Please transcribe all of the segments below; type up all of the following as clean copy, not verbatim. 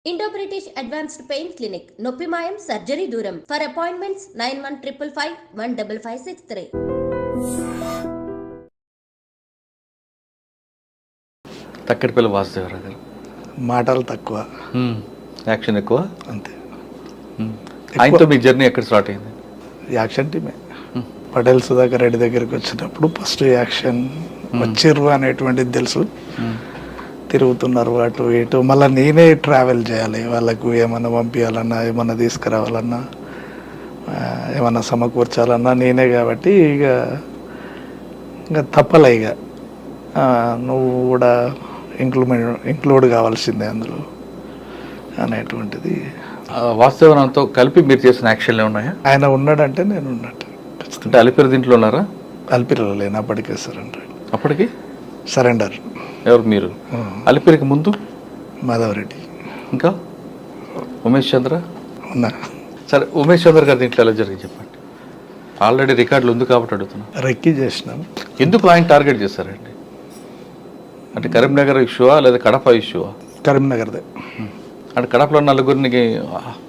Indo British advanced pain clinic నొప్పి మాయం surgery దూరం ఫర్ అపాయింట్మెంట్స్ 9155515563. తక్కడిపల్లి వాసుదేవరావు గారు మాటలు తక్కువ, యాక్షన్ ఎక్కువ. అంతే. ఆయనతో మీ జర్నీ ఎక్కడ స్టార్ట్ అయింది? యాక్షన్ టీమే. పటేల్ సుధాకర్ రెడ్డి దగ్గరికి వచ్చినప్పుడు ఫస్ట్ యాక్షన్ వచ్చిర్రు అనేటువంటిది తెలుసు. తిరుగుతున్నారు అటు ఇటు, మళ్ళీ నేనే ట్రావెల్ చేయాలి, వాళ్ళకు ఏమన్నా పంపించాలన్నా, ఏమన్నా తీసుకురావాలన్నా, ఏమన్నా సమకూర్చాలన్నా నేనే. కాబట్టి ఇక తప్పలే, ఇక నువ్వు కూడా ఇంక్లూడ్ కావాల్సిందే అందులో అనేటువంటిది. వాస్తవంతో కలిపి మీరు చేసిన యాక్షన్లు ఉన్నాయా? ఆయన ఉన్నాడంటే నేను ఉన్నట్టు. అంటే అలిపిరి దీంట్లో ఉన్నారా? అలిపిరిలో లేను, అప్పటికే సరెండర్. అప్పటికి సరెండర్. ఎవరు మీరు? అలిపిరికి ముందు మాధవరెడ్డి, ఇంకా ఉమేష్ చంద్ర ఉన్నా. సరే, ఉమేష్ చంద్ర గారి దీంట్లో ఎలా జరిగింది చెప్పండి. ఆల్రెడీ రికార్డులు ఉంది కాబట్టి అడుగుతున్నా. రెక్కి చేసినాం. ఎందుకు ఆయన టార్గెట్ చేశారండి? అంటే కరీంనగర్ ఇష్యూవా లేదా కడప ఇష్యూవా? కరీంనగర్దే. అంటే కడపలో నలుగురికి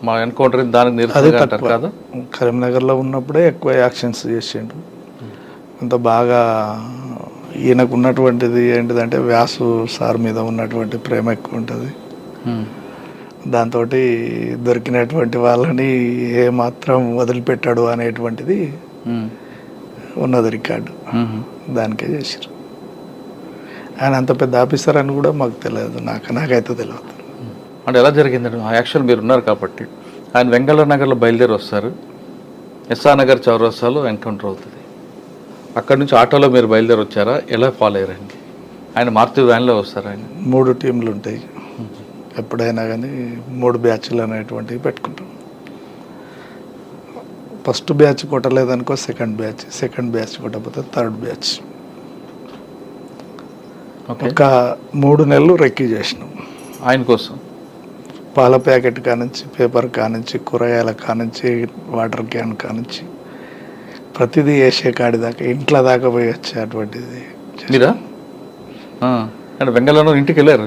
మా ఎన్కౌంటర్ దానికి నిరసనగా అంటారు కదా. కరీంనగర్లో ఉన్నప్పుడే ఎక్కువ యాక్షన్స్ చేసిండు. అంత బాగా ఈయనకు ఉన్నటువంటిది ఏంటిదంటే వ్యాసు సార్ మీద ఉన్నటువంటి ప్రేమ ఎక్కువ ఉంటుంది. దాంతో దొరికినటువంటి వాళ్ళని ఏమాత్రం వదిలిపెట్టాడు అనేటువంటిది ఉన్నది రికార్డు. దానికే చేసారు. ఆయన అంత పెద్ద ఆఫీసర్ అని కూడా మాకు తెలియదు, నాకైతే తెలియదు. అంటే ఎలా జరిగిందండి ఆ యాక్షన్? మీరు ఉన్నారు కాబట్టి. ఆయన వెంగళ నగర్లో బయలుదేరి వస్తారు, ఎస్ఆర్ నగర్ చౌరస్తాలో ఎన్కౌంటర్ అవుతుంది. అక్కడ నుంచి ఆటోలో మీరు బయలుదేరి వచ్చారా? ఎలా ఫాలో అయ్యారండి? ఆయన మారుతి వ్యాన్లో వస్తారు. ఆయన 3 టీంలు ఉంటాయి ఎప్పుడైనా కానీ, 3 బ్యాచ్లు అనేటువంటివి పెట్టుకుంటాం. ఫస్ట్ బ్యాచ్ కొట్టలేదనుకో సెకండ్ బ్యాచ్ కొట్టకపోతే థర్డ్ బ్యాచ్. ఒక 3 నెలలు రెక్కీ చేసినాం ఆయన కోసం. పాల ప్యాకెట్ కానుంచి, పేపర్ కానుంచి, కూరగాయల కానుంచి, వాటర్ క్యాన్ కానుంచి, ప్రతిదీ వేసే కాడి దాకా, ఇంట్లో దాకా పోయి వచ్చేటువంటిది. మీరా? అంటే వెంగళలో ఇంటికి వెళ్ళారు,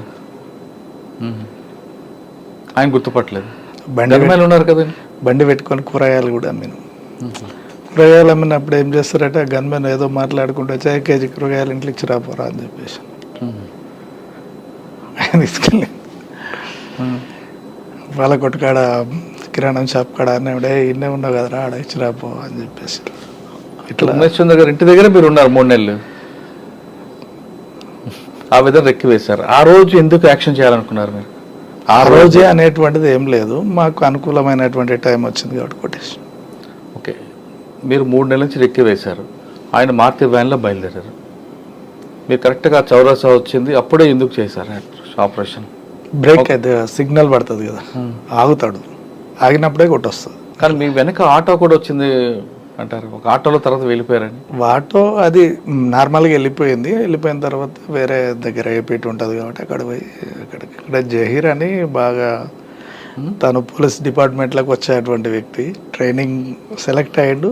ఆయన గుర్తుపట్టలేదు. బండి ఉన్నారు కదండి. బండి పెట్టుకొని కూరగాయలు కూడా అమ్మిను. కూరగాయలు అమ్మినప్పుడు ఏం చేస్తారంటే గన్మెన్ ఏదో మాట్లాడుకుంటూ వచ్చి కేజీ కూరగాయలు ఇంట్లో ఇచ్చి రాపోరా అని చెప్పేసి ఆయన తీసుకెళ్ళి వాళ్ళ కొట్టుకాడ కిరాణం షాప్ కాడ అన్నడే ఇన్నే ఉన్నావు కదరా, ఆడ ఇచ్చి రాపో అని చెప్పేసి. ఇట్లా ఉమేష్ చంద్ర గారు ఇంటి దగ్గర మీరు ఉన్నారు 3 నెలలు. ఆ విధంగా రెక్కి వేశారు. ఆ రోజు ఎందుకు యాక్షన్ చేయాలనుకున్నారు మీరు? ఆ రోజే అనేటువంటిది ఏం లేదు, మాకు అనుకూలమైనటువంటి టైం వచ్చింది కాబట్టి కొట్టేసి. ఓకే, మీరు 3 నెలల నుంచి రెక్కి వేశారు. ఆయన మారుతి వ్యాన్లో బయలుదేరారు. మీరు కరెక్ట్గా చౌరసా వచ్చింది, అప్పుడే ఎందుకు చేశారు ఆపరేషన్? బ్రేక్ అయితే సిగ్నల్ పడుతుంది కదా, ఆగుతాడు, ఆగినప్పుడే కొట్టొస్తుంది. కానీ మీ వెనక ఆటో కూడా వచ్చింది అంటారు, ఒక ఆటోలో తర్వాత వెళ్ళిపోయారని. ఆటో అది నార్మల్గా వెళ్ళిపోయిన తర్వాత వేరే దగ్గర ఏపీటీ ఉంటుంది కాబట్టి అక్కడ పోయి ఇక్కడ జహీర్ అని బాగా తను పోలీస్ డిపార్ట్మెంట్లోకి వచ్చేటువంటి వ్యక్తి, ట్రైనింగ్ సెలెక్ట్ అయ్యాడు,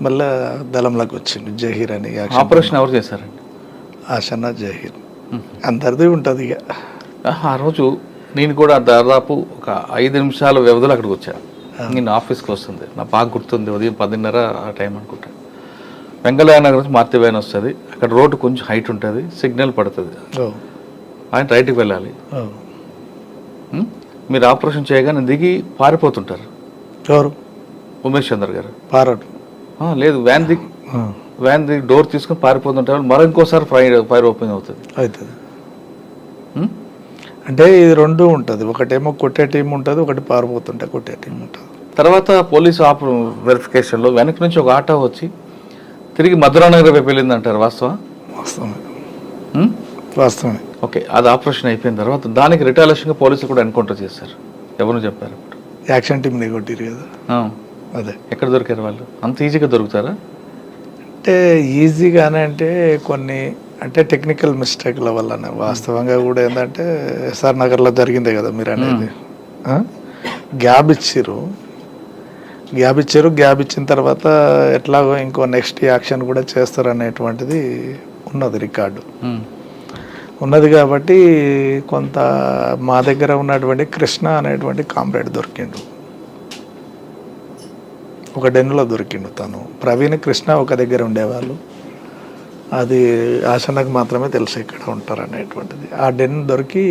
మళ్ళీ దళంలోకి వచ్చిండు జహీర్ అని. ఆపరేషన్ ఎవరు చేశారండి? ఆషన్నా జహీర్ అందరిది ఉంటుంది. ఇక ఆ రోజు నేను కూడా దాదాపు ఒక 5 నిమిషాల వ్యవధిలో అక్కడికి వచ్చాను. నేను ఆఫీస్కి వస్తుంది, నాకు బాగా గుర్తుంది, ఉదయం 10:30 ఆ టైం అనుకుంటా. వెంగళయ్య నగర్ నుంచి మారుతి వ్యాన్ వస్తుంది. అక్కడ రోడ్డు కొంచెం హైట్ ఉంటుంది, సిగ్నల్ పడుతుంది, ఆయన రైట్కి వెళ్ళాలి. మీరు ఆపరేషన్ చేయగానే దిగి పారిపోతుంటారు. ఎవరు? ఉమేష్ చంద్ర గారు. పారాడు లేదు, వ్యాన్ దిగి డోర్ తీసుకొని పారిపోతుంటారు. మరో ఇంకోసారి ఫైర్ ఓపెన్ అవుతుంది. అంటే ఇది 2 ఉంటుంది, ఒకటేమో కొట్టే టీం ఉంటుంది, ఒకటి పారిపోతుంటే కొట్టే టీం ఉంటుంది. తర్వాత పోలీసు వెరిఫికేషన్లో వెనక నుంచి ఒక ఆటో వచ్చి తిరిగి మధురానగర్ వైపు వెళ్ళింది అంటారు. వాస్తవమే. ఓకే, అది ఆపరేషన్ అయిపోయిన తర్వాత దానికి రిటాలియేషన్గా పోలీసులు కూడా ఎన్కౌంటర్ చేశారు. ఎవరు చెప్పారు? యాక్షన్ టీంని కొట్టిరు కదా. అదే. ఎక్కడ దొరికారు వాళ్ళు? అంత ఈజీగా దొరుకుతారా? అంటే ఈజీగానే అంటే కొన్ని అంటే టెక్నికల్ మిస్టేక్ల వల్లనే. వాస్తవంగా కూడా ఏంటంటే ఎస్ఆర్ నగర్లో జరిగిందే కదా మీరు అనేది. గ్యాప్ ఇచ్చిన తర్వాత ఎట్లాగో ఇంకో నెక్స్ట్ యాక్షన్ కూడా చేస్తారు అనేటువంటిది ఉన్నది రికార్డు. ఉన్నది కాబట్టి కొంత మా దగ్గర ఉన్నటువంటి కృష్ణ అనేటువంటి కామ్రేడ్ దొరికిండు, ఒక డెన్నులో దొరికిండు. తను ప్రవీణ్ కృష్ణ ఒక దగ్గర ఉండేవాళ్ళు, అది ఆశనకు మాత్రమే తెలుసు ఇక్కడ ఉంటారు అనేటువంటిది. ఆ డెన్ దొరికి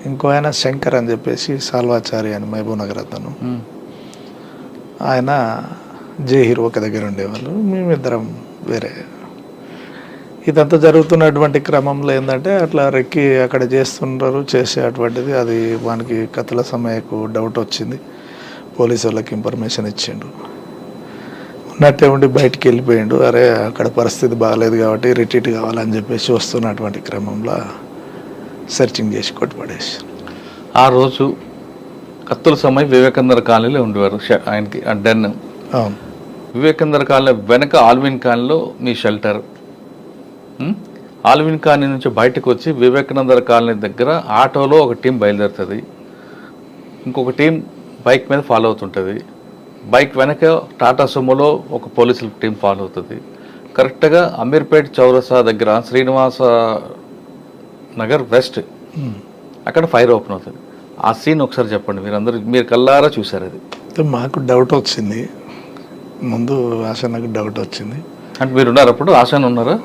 ఇంకో ఆయన శంకర్ అని చెప్పేసి సాల్వాచారి అని మహబూబ్ నగర్ అతను, ఆయన జేహీర్ ఒక దగ్గర ఉండేవాళ్ళు, మేమిద్దరం వేరే. ఇదంతా జరుగుతున్నటువంటి క్రమంలో ఏంటంటే అట్లా రెక్కి అక్కడ చేస్తుంటారు, చేసేటువంటిది అది వానికి కథల సమయకు డౌట్ వచ్చింది, పోలీసు వాళ్ళకి ఇన్ఫర్మేషన్ ఇచ్చిండు, ఉన్నట్టే ఉండి బయటికి వెళ్ళిపోయిండు. అరే అక్కడ పరిస్థితి బాగాలేదు కాబట్టి రిట్రీట్ కావాలని చెప్పేసి వస్తున్నటువంటి క్రమంలో సెర్చింగ్ చేసి కొట్టుపడేసి. ఆ రోజు కత్తుల సమయం వివేకానంద కాలనీలో ఉండేవారు ఆయనకి డెన్. అవును, వివేకానంద కాలనీ వెనక ఆల్విన్ కాలనీలో మీ షెల్టర్. ఆల్విన్ కాలనీ నుంచి బయటకు వచ్చి వివేకానంద కాలనీ దగ్గర ఆటోలో ఒక టీం బయలుదేరుతుంది, ఇంకొక టీం బైక్ మీద ఫాలో అవుతుంటుంది, బైక్ వెనక టాటా సుమోలో ఒక పోలీసుల టీం ఫాలో అవుతుంది. కరెక్ట్గా అమీర్పేట్ చౌరసా దగ్గర శ్రీనివాస నగర్ వెస్ట్ అక్కడ ఫైర్ ఓపెన్ అవుతుంది. ఆ సీన్ ఒకసారి చెప్పండి, మీరు కల్లారా చూసారు. అది మాకు డౌట్ వచ్చింది, ముందు ఆశనకు డౌట్ వచ్చింది. అంటే మీరు ఉన్నారు అప్పుడు? ఆశాన్ ఉన్నారా?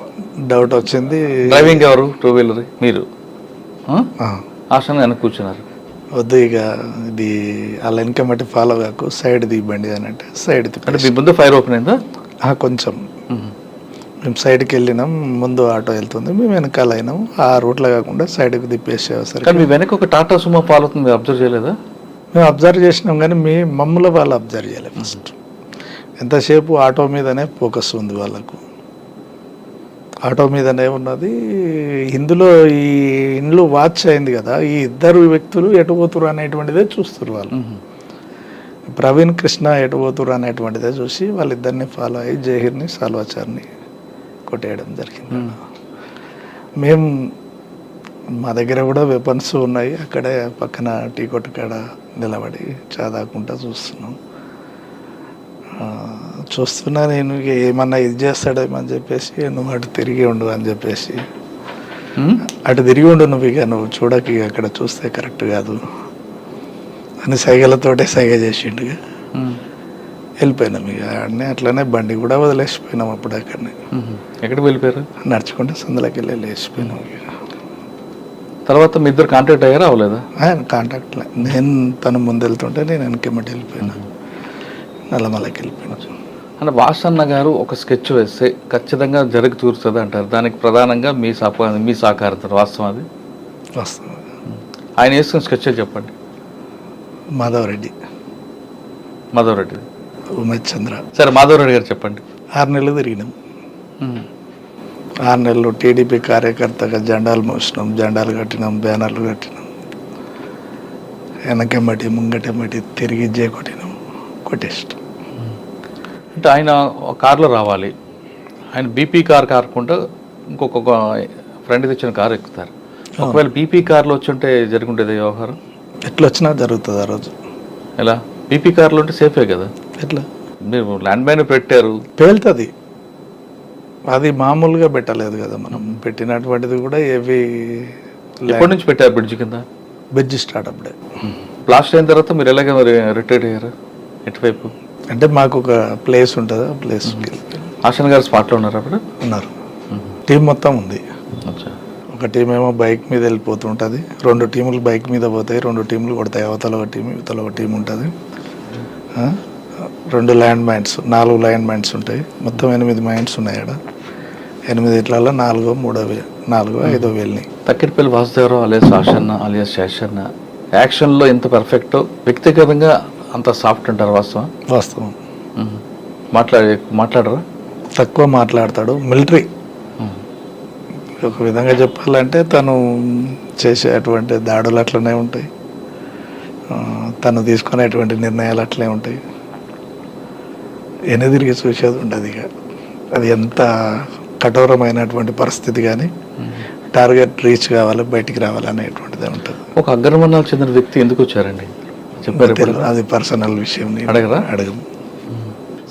డౌట్ వచ్చింది. డ్రైవింగ్ ఎవరు? టూ వీలర్ మీరు? ఆశాన్ వెనక కూర్చున్నారు. వద్దు ఇక ఇది అలా వెనక మట్టి ఫాలో కాకు, సైడ్ దిబండి అని అంటే సైడ్ అంటే మీ ముందు ఫైర్ ఓపెన్ అయిందా? కొంచెం మేము సైడ్కి వెళ్ళినాం, ముందు ఆటో వెళ్తుంది, మేము వెనకాల అయినాం, ఆ రూట్లో కాకుండా సైడ్కి తిప్పేసేసరికి. కానీ మీ వెనక ఒక టాటా సుమో ఫాలో అవుతుంది, మీరు అబ్జర్వ్ చేయలేదా? మేము అబ్జర్వ్ చేసినాం కానీ మమ్మల్ని వాళ్ళు అబ్జర్వ్ చేయలేదు. ఫస్ట్ ఎంతసేపు ఆటో మీదనే ఫోకస్ ఉంది వాళ్ళకు, ఆటో మీదనే ఉన్నది. ఇందులో ఈ ఇండ్లు వాచ్ అయింది కదా, ఈ ఇద్దరు వ్యక్తులు ఎటు పోతురు అనేటువంటిదే చూస్తారు వాళ్ళు. ప్రవీణ్ కృష్ణ ఎటు పోతురు అనేటువంటిదే చూసి వాళ్ళిద్దరిని ఫాలో అయ్యి జహీర్ని సాల్వాచార్ని కొట్టేయడం జరిగింది. మేము మా దగ్గర కూడా వెపన్స్ ఉన్నాయి, అక్కడే పక్కన టీ కొట్టు కాడ నిలబడి చాదాకుంటా చూస్తున్నా నేను ఏమన్నా ఇది చేస్తాడేమని చెప్పేసి, నువ్వు అటు తిరిగి ఉండు అని చెప్పేసి, అటు తిరిగి ఉండు నువ్వు, ఇక నువ్వు చూడక అక్కడ చూస్తే కరెక్ట్ కాదు అని సైగలతోటే సైగ చేసిండు. వెళ్ళిపోయినాం ఇక అన్నీ అట్లనే, బండి కూడా వదిలేసిపోయినాం అప్పుడు అక్కడనే. ఎక్కడికి వెళ్ళిపోయారు? నడుచుకుంటే సందులోకి వెళ్ళి లేచిపోయినాం. ఇక తర్వాత మీ ఇద్దరు కాంటాక్ట్ అయ్యారా? అవ్వలేదా? కాంటాక్ట్ నేను తను ముందు వెళ్తుంటే నేను వెనకెమ్మటి వెళ్ళిపోయినా, నల్లమలకి వెళ్ళిపోయినా. అంటే వాసన్న గారు ఒక స్కెచ్ వేస్తే ఖచ్చితంగా జరిగి తీరుతుంది అంటారు, దానికి ప్రధానంగా మీ సహకారం వాస్తవం? అది వాస్తవం. ఆయన వేసుకున్న స్కెచ్ చెప్పండి. మాధవరెడ్డి ఉమేష్ చంద్ర. సరే, మాధవరెడ్డి గారు చెప్పండి. 6 నెలలు తిరిగినాం. 6 నెలలు టీడీపీ కార్యకర్తగా జెండాలు మోసినాం, జెండాలు కట్టినాం, బ్యానర్లు కట్టినాం, వెనకెమ్మటి ముంగటెమ్మటి తిరిగి కొట్టినాం, కొట్టేస్తాం. అంటే ఆయన కారులో రావాలి, ఆయన బీపీ కార్ కాకుండా ఇంకొక ఫ్రెండ్ తెచ్చిన కారు ఎక్కుతారు. ఒకవేళ బీపీ కార్లో వచ్చుంటే జరుగుంటుంది వ్యవహారం? ఎట్లా వచ్చినా జరుగుతుంది ఆ రోజు. ఎలా? బీపీ కార్లో ఉంటే సేఫే కదా? ఎట్లా? మీరు ల్యాండ్ మైన్ పెట్టారు, పేలుతుంది. అది మామూలుగా పెట్టలేదు కదా మనం, పెట్టినటువంటిది కూడా ఏవి. ఎప్పటి నుంచి పెట్టారు బ్రిడ్జ్ కింద? బ్రిడ్జ్ స్టార్ట్ అప్పుడే. బ్లాస్ట్ అయిన తర్వాత మీరు ఎలాగ మరి రిటైర్ అయ్యారు? ఎటువైపు? అంటే మాకు ఒక ప్లేస్ ఉంటుంది, ఆ ప్లేస్ ఆశన్ గారు స్పాట్లో ఉన్నారు అప్పుడు? ఉన్నారు. టీం మొత్తం ఉంది. ఒక టీం ఏమో బైక్ మీద వెళ్ళిపోతుంటుంది, 2 టీములు బైక్ మీద పోతాయి, 2 టీములు కొడతాయి, అవతల ఒక టీం ఇవతల ఒక టీం ఉంటుంది. 2 ల్యాండ్ మైన్స్, 4 ల్యాండ్ మైన్స్ ఉంటాయి, మొత్తం 8 మైన్స్ ఉన్నాయి అక్కడ. 8 ఇట్లలో 4 5 వెళ్ళినాయి. తక్కిడిపల్లి వాసుదేవరావు అలియాస్ ఆశన్న అలియాస్ శేషన్న యాక్షన్లో ఎంత పర్ఫెక్టో, వ్యక్తిగతంగా అంత సాఫ్ట్ అంటారు వాస్తవం? వాస్తవం. మాట్లాడరా? తక్కువ మాట్లాడతాడు. మిలిటరీ ఒక విధంగా చెప్పాలంటే తను చేసేటువంటి దాడులు అట్లనే ఉంటాయి, తను తీసుకునేటువంటి నిర్ణయాలు అట్లే ఉంటాయి. వెనుదిరిగి చూసేది ఉండదు. ఇక అది ఎంత కఠోరమైనటువంటి పరిస్థితి కానీ టార్గెట్ రీచ్ కావాలి, బయటికి రావాలి అనేటువంటిది ఉంటుంది. ఒక అగ్రవర్ణాలకు చెందిన వ్యక్తి ఎందుకు వచ్చారండి చెప్పారు? అది పర్సనల్ విషయం, అడగము.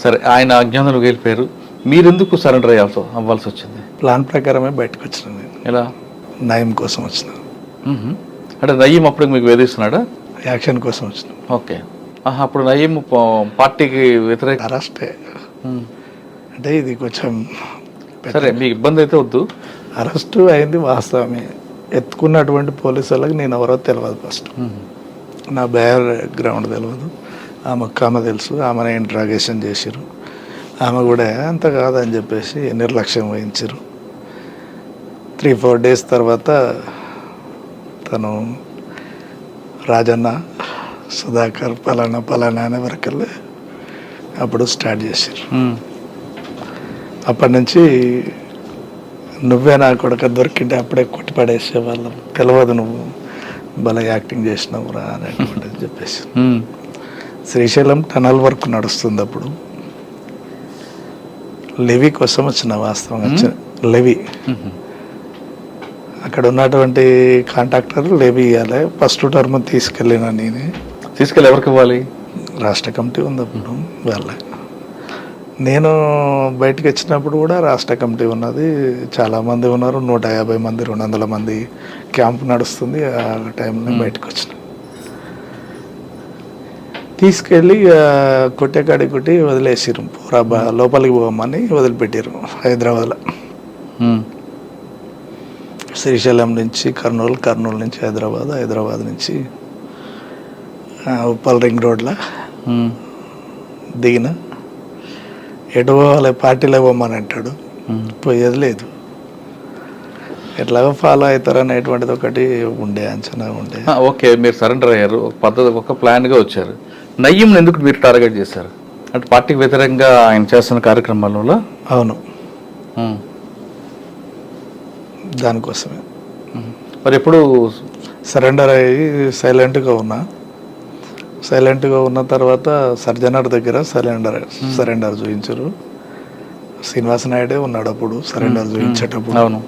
సరే, ఆయన అజ్ఞానులకు వెళ్ళిపోయారు, మీరెందుకు సరెండర్ అవ్వాల్సి వచ్చింది? ప్లాన్ ప్రకారమే బయటకు వచ్చిన నేను. ఎలా? నయం కోసం వచ్చిన, అంటే నయీం అప్పుడు మీకు వేధిస్తున్నాడా? యాక్షన్ కోసం వచ్చిన. ఓకే. అప్పుడు నయీం పార్టీకి వ్యతిరేక అరెస్టే. అంటే ఇది కొంచెం సరే, మీకు ఇబ్బంది అయితే వద్దు. అరెస్టు అయింది వాస్తవమే. ఎత్తుకున్నటువంటి పోలీసు వాళ్ళకి నేను ఎవరో తెలియదు. ఫస్ట్ నా బ్యాక్గ్రౌండ్ తెలియదు. ఆమె తెలుసు, ఆమెను ఇంట్రాగేషన్ చేసిరు. ఆమె కూడా అంత కాదని చెప్పేసి నిర్లక్ష్యం వహించారు. 3-4 డేస్ తర్వాత తను రాజన్న, సుధాకర్, పలానా అనే వరకల్లా అప్పుడు స్టార్ట్ చేశారు. అప్పటి నుంచి నువ్వే నా కొడుకు దొరికింటే అప్పుడే కొట్టి పడేసేవాళ్ళం, తెలియదు నువ్వు భలే యాక్టింగ్ చేసినావురా అనేటువంటిది చెప్పేసి. శ్రీశైలం టనల్ వర్క్ నడుస్తుంది అప్పుడు. లెవీ కోసం వచ్చిన, వాస్తవంగా లెవీ అక్కడ ఉన్నటువంటి కాంట్రాక్టర్ లెవీ ఇవ్వాలి. ఫస్ట్ టర్మ్ తీసుకెళ్ళిన నేనే. తీసుకెళ్ళి ఎవరికి ఇవ్వాలి? రాష్ట్ర కమిటీ ఉంది అప్పుడు వాళ్ళ. నేను బయటకు వచ్చినప్పుడు కూడా రాష్ట్ర కమిటీ ఉన్నది, చాలామంది ఉన్నారు, 150 మంది 200 మంది క్యాంప్ నడుస్తుంది. ఆ టైంలో బయటకు వచ్చిన, తీసుకెళ్ళి కొట్టేకాడి కొట్టి వదిలేసిరు. లోపలికి పోమని వదిలిపెట్టారు హైదరాబాద్లో. శ్రీశైలం నుంచి కర్నూలు, కర్నూలు నుంచి హైదరాబాద్, హైదరాబాద్ నుంచి ఉప్పల్ రింగ్ రోడ్లో దిగిన. ఎటు పోవాలి, పార్టీలో పోమని అంటాడు, పోయేది లేదు. ఎట్లాగో ఫాలో అవుతారు అనేటువంటిది ఒకటి ఉండే, అంచనా ఉండే. ఓకే, మీరు సరెండర్ అయ్యారు, ఒక పద్ధతి, ఒక ప్లాన్గా వచ్చారు. నయీంని ఎందుకు మీరు టార్గెట్ చేశారు? అంటే పార్టీకి వ్యతిరేకంగా ఆయన చేస్తున్న కార్యక్రమాలలో? అవును, దానికోసమే. మరి ఎప్పుడు సరెండర్ అయ్యి సైలెంట్గా ఉన్న తర్వాత సర్జనర్ దగ్గర సరెండర్ చూపించారు. శ్రీనివాస నాయుడే ఉన్నాడు అప్పుడు సరెండర్ చూపించేటప్పుడు. అవును,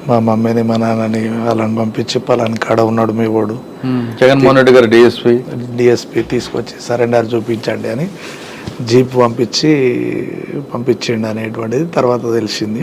మా మమ్మీని మా నాన్నని వాళ్ళని పంపించి పలాని కాడ ఉన్నాడు మీ వాడు, జగన్మోహన్ రెడ్డి గారు డిఎస్పీ తీసుకొచ్చి సరెండర్ చూపించండి అని జీప్ పంపించిండు అనేటువంటిది తర్వాత తెలిసింది.